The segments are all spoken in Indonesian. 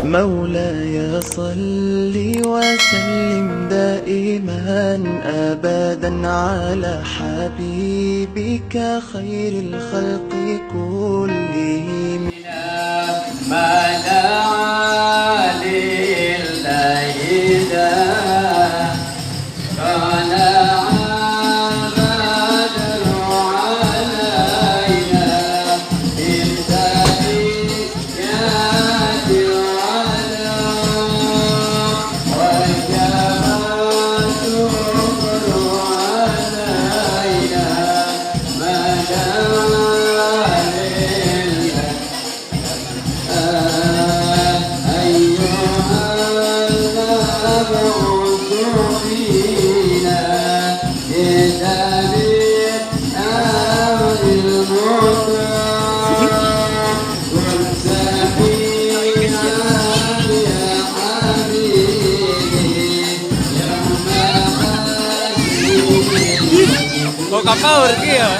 مولاي صل وسلم دائما أبدا على حبيبك خير الخلق كلهم. ما دعا لله داع طلع البدر علينا بالتحيات والعلام وجب الشكر علينا ما دعا kok kapal pergi ya?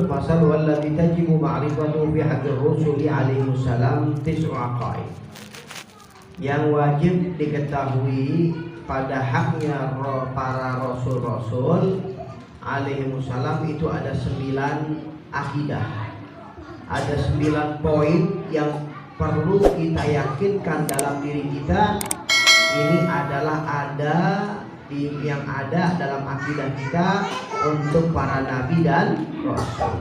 Fasal walladzi tajibu ma'rifatu fi haqqir rusuli alaihi salam tis'u aqaid. Yang wajib diketahui pada haknya para rasul-rasul alaihi salam itu ada 9 akidah. Ada 9 poin yang perlu kita yakinkan dalam diri kita. Ini adalah yang ada dalam akidah kita untuk para nabi dan rasul.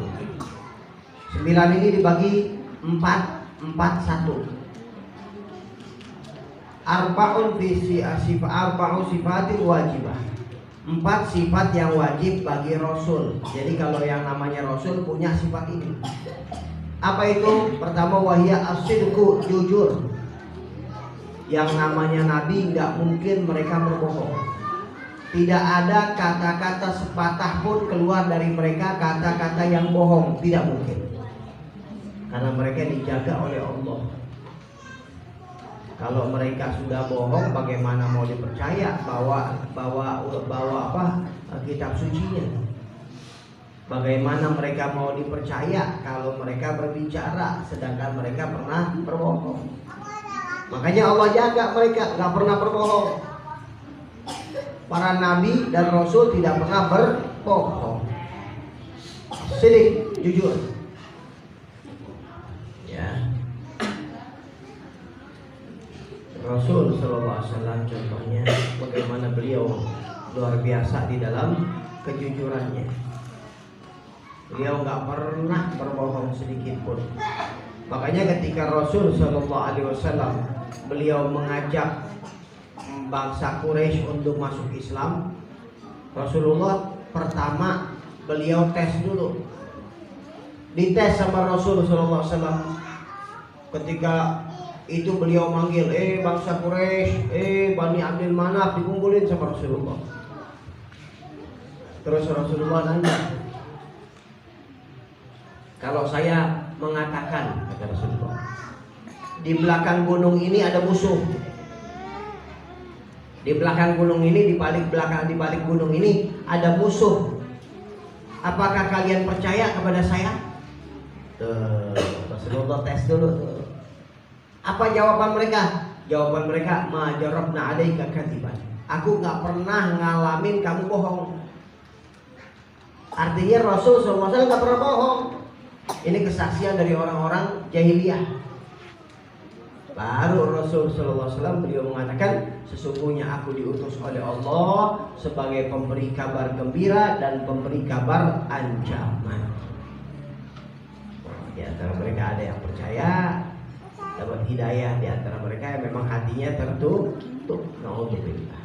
9 ini dibagi 4 1. Arba'un fi arba'u sifatin wajibah. 4 sifat yang wajib bagi rasul. Jadi kalau yang namanya rasul punya sifat ini. Apa itu? Pertama, wahya as-sidqu, jujur. Yang namanya nabi nggak mungkin mereka berbohong. Tidak ada kata-kata sepatah pun keluar dari mereka kata-kata yang bohong, tidak mungkin. Karena mereka dijaga oleh Allah. Kalau mereka sudah bohong, bagaimana mau dipercaya bawa apa kitab sucinya? Bagaimana mereka mau dipercaya kalau mereka berbicara sedangkan mereka pernah berbohong? Makanya Allah jaga mereka, nggak pernah berbohong. Para nabi dan rasul tidak pernah berbohong. Sidik, jujur. Ya. Rasul sallallahu alaihi wasallam contohnya bagaimana beliau luar biasa di dalam kejujurannya. Beliau nggak pernah berbohong sedikit pun. Makanya ketika Rasul sallallahu alaihi wasallam beliau mengajak bangsa Quraisy untuk masuk Islam, Rasulullah pertama beliau tes dulu. Dites sama Rasul sallallahu alaihi wasallam. Ketika itu beliau manggil, bangsa Quraisy, Bani Abdul Manaf, dikumpulin sama Rasulullah. Terus Rasulullah nanya, kalau saya mengatakan, kata Rasulullah, di belakang gunung ini ada musuh. Di belakang gunung ini, di balik gunung ini ada musuh. Apakah kalian percaya kepada saya? Rasulullah tes dulu. Apa jawaban mereka? Jawaban mereka, ma jarabna alaika katiban. Aku nggak pernah ngalamin kamu bohong. Artinya Rasul SAW nggak pernah bohong. Ini kesaksian dari orang-orang jahiliyah. Baru Rasul SAW beliau mengatakan, sesungguhnya aku diutus oleh Allah sebagai pemberi kabar gembira dan pemberi kabar ancaman. Di antara mereka ada yang percaya, dapat hidayah. Di antara mereka yang memang hatinya tertutup. Nauzubillah.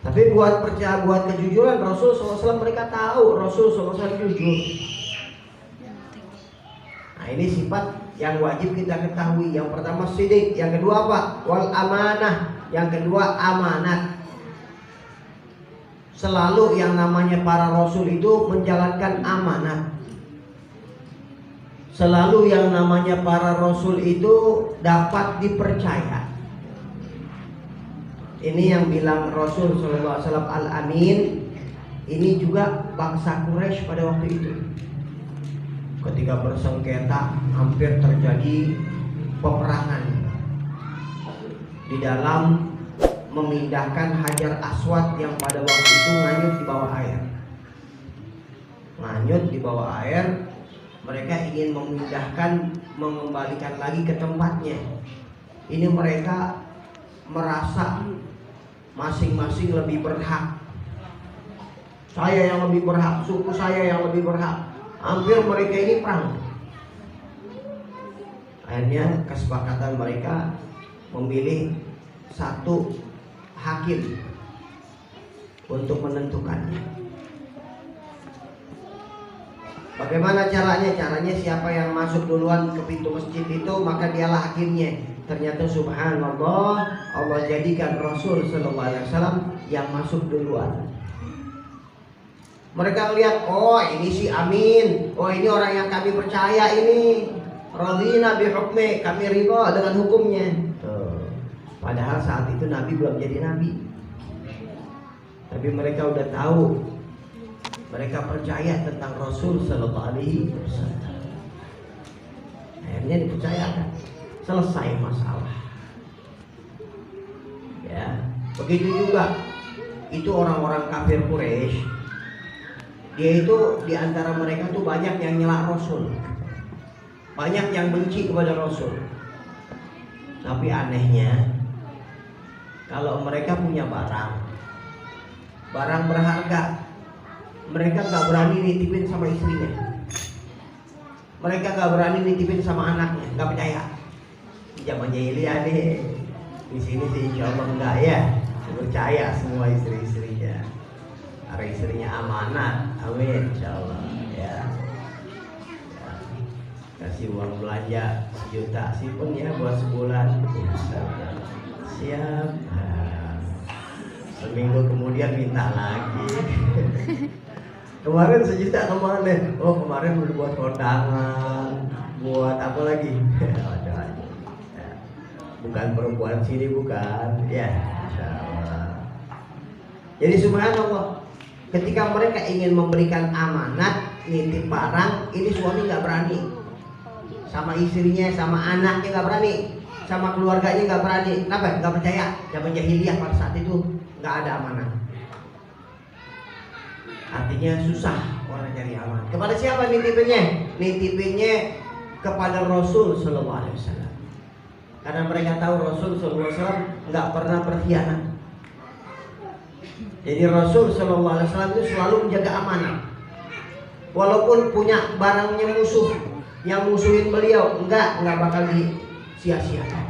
Tapi buat percaya, buat kejujuran Rasul SAW, mereka tahu Rasul SAW jujur. Nah, ini sifat yang wajib kita ketahui. Yang pertama sidik, yang kedua apa? Wal amanah, yang kedua amanat. Selalu yang namanya para rasul itu menjalankan amanat. Selalu yang namanya para rasul itu dapat dipercaya. Ini yang bilang Rasul SAW Al-Amin. Ini juga bangsa Quraisy pada waktu itu. Ketika bersengketa, hampir terjadi peperangan di dalam memindahkan Hajar Aswad yang pada waktu itu nganyut di bawah air. Nganyut di bawah air, mereka ingin memindahkan, mengembalikan lagi ke tempatnya. Ini mereka merasa masing-masing lebih berhak. Saya yang lebih berhak, suku saya yang lebih berhak. Hampir mereka ini perang. Akhirnya kesepakatan mereka memilih satu hakim untuk menentukannya. Bagaimana caranya? Caranya siapa yang masuk duluan ke pintu masjid itu, maka dialah hakimnya. Ternyata subhanallah, Allah jadikan Rasul SAW yang masuk duluan. Mereka lihat, oh ini si Amin, oh ini orang yang kami percaya ini. Radina bihukmi, kami ridha dengan hukumnya. Padahal saat itu Nabi belum jadi Nabi. Tapi mereka udah tahu. Mereka percaya tentang Rasul Sallallahu Alaihi Wasallam. Akhirnya dipercayakan. Selesai masalah. Ya, begitu juga. Itu orang-orang kafir Quraisy. Dia itu di antara mereka tuh banyak yang nyela Rasul, banyak yang benci kepada Rasul. Tapi anehnya, kalau mereka punya barang berharga, mereka gak berani nitipin sama istrinya, mereka gak berani nitipin sama anaknya, gak percaya. Di zaman jahiliyah nih, di sini sih insya Allah enggak ya, percaya semua istri-istrinya. Karena istrinya amanat, amin insyaallah ya. Kasih uang belanja 1 juta sih pun ya buat sebulan ya, siap. Seminggu kemudian minta lagi. Kemarin 1 juta kemana? Oh kemarin udah buat kondangan, buat apa lagi? Bukan perempuan sini bukan ya, insyaallah. Jadi subhanallah, ketika mereka ingin memberikan amanat, nitip barang, ini suami nggak berani, sama istrinya, sama anaknya nggak berani, sama keluarganya nggak berani. Kenapa? Nggak percaya. Zaman jahiliyah pada saat itu nggak ada amanat. Artinya susah orang cari amanat. Kepada siapa nitipinnya? Nitipinnya kepada Rasul Sallallahu Alaihi Wasallam. Karena mereka tahu Rasul Sallallahu Alaihi Wasallam nggak pernah berkhianat. Jadi Rasul Sallallahu Alaihi Wasallam itu selalu menjaga amanah. Walaupun punya barangnya musuh, yang musuhin beliau, enggak bakal disia-siakan.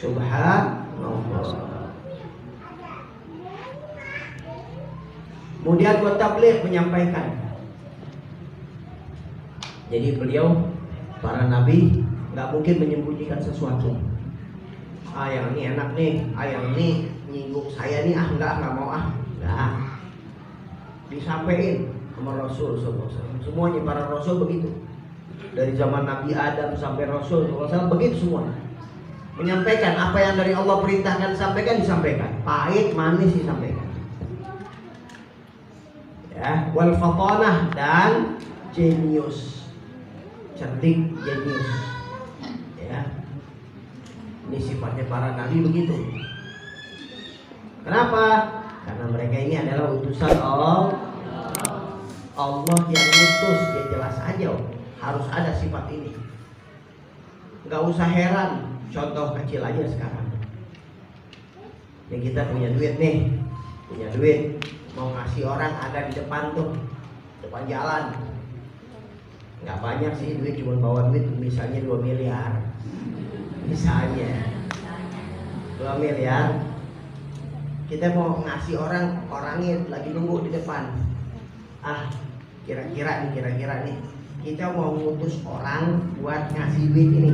Subhanallah. Kemudian buat tabligh menyampaikan. Jadi beliau, para nabi, nggak mungkin menyembunyikan sesuatu. Yang ini enak nih, yang ini nyinggung saya nih, enggak mau enggak. Disampaikan sama Rasul SAW. Semuanya para Rasul begitu. Dari zaman Nabi Adam sampai Rasul SAW begitu semua. Menyampaikan apa yang dari Allah perintahkan disampaikan. Pahit, manis disampaikan. Ya, wal fatanah dan jenius. Cerdik, jenius. Ya. Ini sifatnya para nabi begitu. Kenapa? Karena mereka ini adalah utusan Allah. Allah yang utus, ya jelas aja harus ada sifat ini. Gak usah heran, contoh kecil aja sekarang. Nih kita punya duit nih, punya duit, mau ngasih orang ada di depan tuh, depan jalan. Nggak banyak sih duit, cuma bawa duit misalnya 2 miliar, misalnya 2 miliar. Kita mau ngasih orang, orangnya lagi nunggu di depan. Kira-kira nih kita mau ngutus orang buat ngasih duit ini,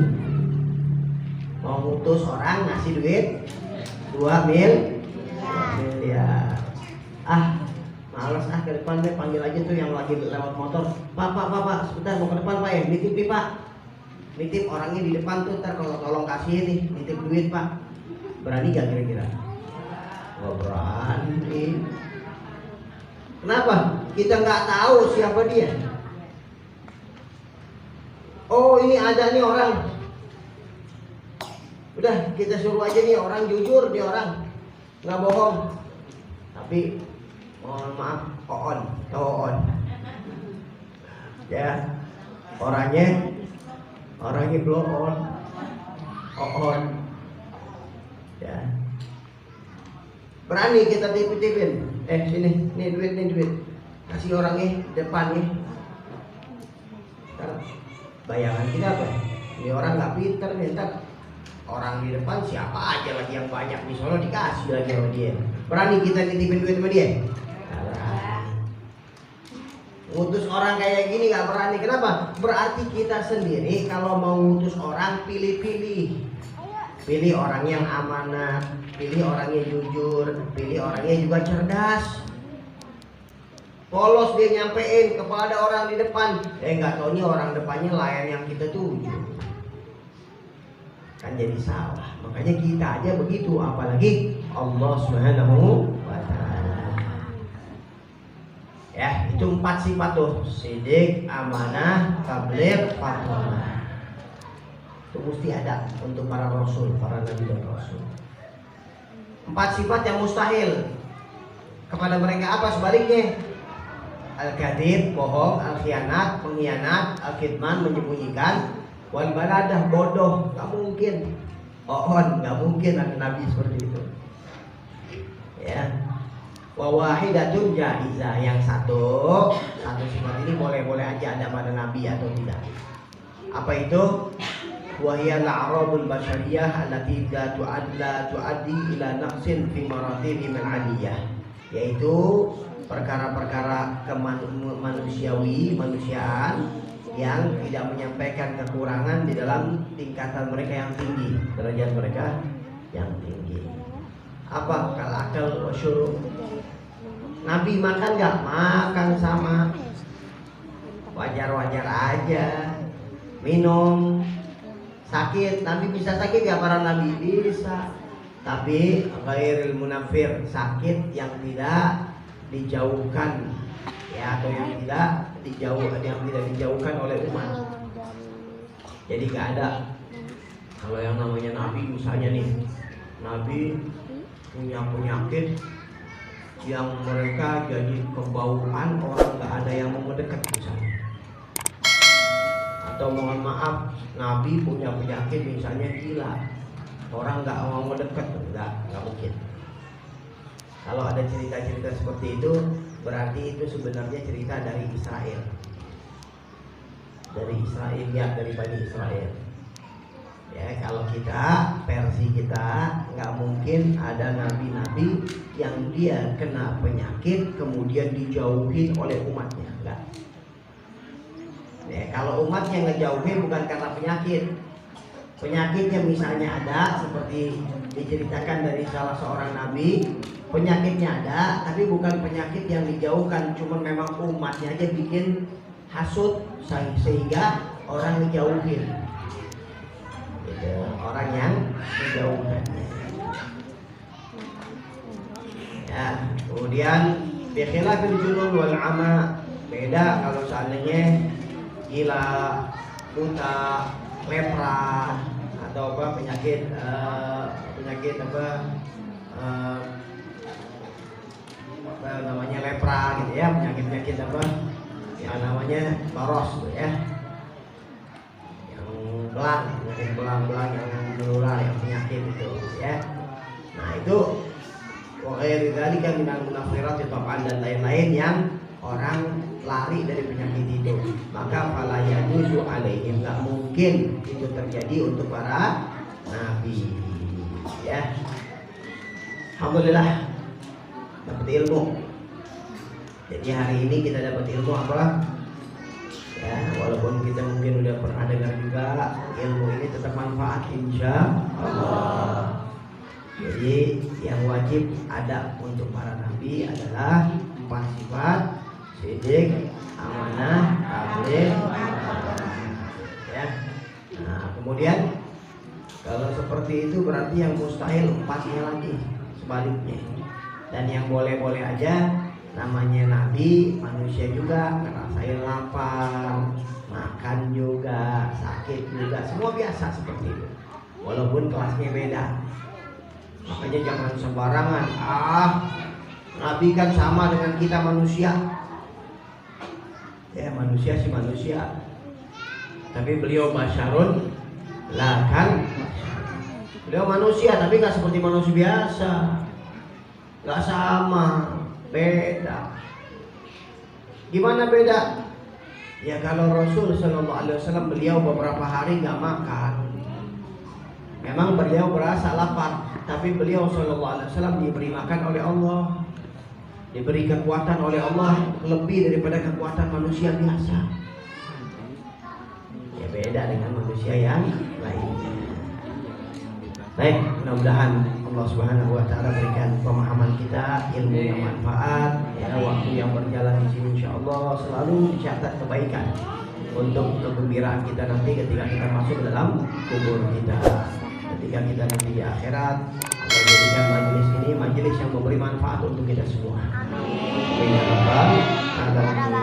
mau ngutus orang ngasih duit 2 miliar. Males ke depan deh, panggil aja tuh yang lagi lewat motor. Pak, sebentar mau ke depan Pak ya, nitip nih Pak. Nitip orangnya di depan tuh, ntar kalau tolong kasih nih, nitip duit Pak. Berani gak kira-kira? Gak berani. Kenapa? Kita nggak tahu siapa dia. Oh ini ada nih orang. Udah kita suruh aja nih orang, jujur nih orang, nggak bohong. Tapi mohon maaf, Oon. Ya, orangnya belum Oon. Ya. Berani kita titipin. Sini, nih duit. Kasih orangnya depan nih. Bayangan kita apa? Ini orang nggak pinter nih, ntar orang di depan siapa aja lagi yang banyak di sono dikasih lagi sama dia. Berani kita titipin duit sama dia? Ngutus orang kayak gini nggak berani. Kenapa? Berarti kita sendiri kalau mau ngutus orang pilih-pilih. Pilih orang yang amanah, pilih orangnya jujur, pilih orangnya juga cerdas. Polos dia nyampein kepada orang di depan, nggak taunya orang depannya layan yang kita tuju. Kan jadi salah. Makanya kita aja begitu, apalagi Allah Subhanahu wa ta'ala. Ya, itu 4 sifat tuh: sidik, amanah, tabligh, fatwa. Itu mesti ada untuk para rasul, para nabi dan rasul. 4 sifat yang mustahil kepada mereka. Apa sebaliknya? Al-kadhib, bohong, al-khianat, pengkhianat, al-kitman, menyembunyikan, wal baladah, bodoh. Gak mungkin. Gak mungkin ada nabi seperti itu. Ya. Wa wahidatun jaizah, yang satu sifat ini boleh-boleh aja ada pada nabi atau tidak. Apa itu? Wahiyal a'rabul basyariyah allati la tuaddi ila naqsin fi maratibi min aliyah, yaitu perkara-perkara kemanusiaan yang tidak menyampaikan kekurangan di dalam tingkatan mereka yang tinggi, derajat mereka yang tinggi. Apa? Kalakal wa syurub. Nabi makan gak? Makan sama, wajar-wajar aja. Minum. Sakit, Nabi bisa sakit ya para nabi? Bisa. Tapi ghairil munafir, sakit yang tidak dijauhkan, ya, atau yang tidak dijauhkan oleh umat. Jadi gak ada. Kalau yang namanya nabi, misalnya nih, nabi punya penyakit yang mereka jadi kebauan, orang gak ada yang mau mendekat misalnya. Atau mohon maaf, nabi punya penyakit misalnya gila, orang nggak mau mendekat, nggak mungkin. Kalau ada cerita-cerita seperti itu, berarti itu sebenarnya cerita dari Israel, dari Bani Israel. Ya, kalau kita versi kita nggak mungkin ada nabi-nabi yang dia kena penyakit kemudian dijauhin oleh umatnya, enggak. Ya, kalau umatnya ngejauhin bukan karena penyakitnya misalnya ada seperti diceritakan dari salah seorang nabi, penyakitnya ada tapi bukan penyakit yang dijauhkan, cuma memang umatnya aja bikin hasut sehingga orang ngejauhin, gitu, orang yang ngejauhkannya. Ya, kemudian bikhilafil junun wal ama, beda kalau seandainya gila, buta, lepra, atau apa penyakit apa namanya lepra gitu ya, penyakit apa yang namanya baros gitu ya, yang penyakit belang yang menular, yang penyakit itu ya. Nah itu ghairi dzalika minal munafirati tab'an, dan lain-lain yang orang lari dari penyakit itu. Maka fala yajuzu alaihim, enggak mungkin itu terjadi untuk para nabi. Ya. Alhamdulillah dapat ilmu. Jadi hari ini kita dapat ilmu apa? Ya, walaupun kita mungkin udah pernah dengar juga, ilmu ini tetap manfaat insya Allah. Jadi yang wajib ada untuk para nabi adalah 4 sifat: sidik, amanah, tabligh, ya. Nah, kemudian kalau seperti itu berarti yang mustahil 4-nya lagi sebaliknya. Dan yang boleh-boleh aja, namanya nabi, manusia juga ngerasain lapar, makan juga, sakit juga, semua biasa seperti itu. Walaupun kelasnya beda. Makanya jangan sembarangan. Nabi kan sama dengan kita manusia. Ya, manusia sih manusia. Tapi beliau basyarun lah kan. Beliau manusia tapi gak seperti manusia biasa. Gak sama, beda. Gimana beda? Ya kalau Rasul Shallallahu Alaihi Wasallam beliau beberapa hari gak makan. Memang beliau berasa lapar, tapi beliau Shallallahu Alaihi Wasallam diberi makan oleh Allah, diberi kekuatan oleh Allah lebih daripada kekuatan manusia biasa. Ya beda dengan manusia yang lainnya. Baik, mudah-mudahan Allah Subhanahu wa taala berikan pemahaman kita, ilmu yang manfaat, ya, waktu yang berjalan di sini insyaallah selalu dicatat kebaikan untuk kegembiraan kita nanti ketika kita masuk dalam kubur kita. Ketika kita nanti di akhirat, Allah jadikan majelis ini majelis yang memberi manfaat untuk kita semua. Amin. Ya Rabbal alamin.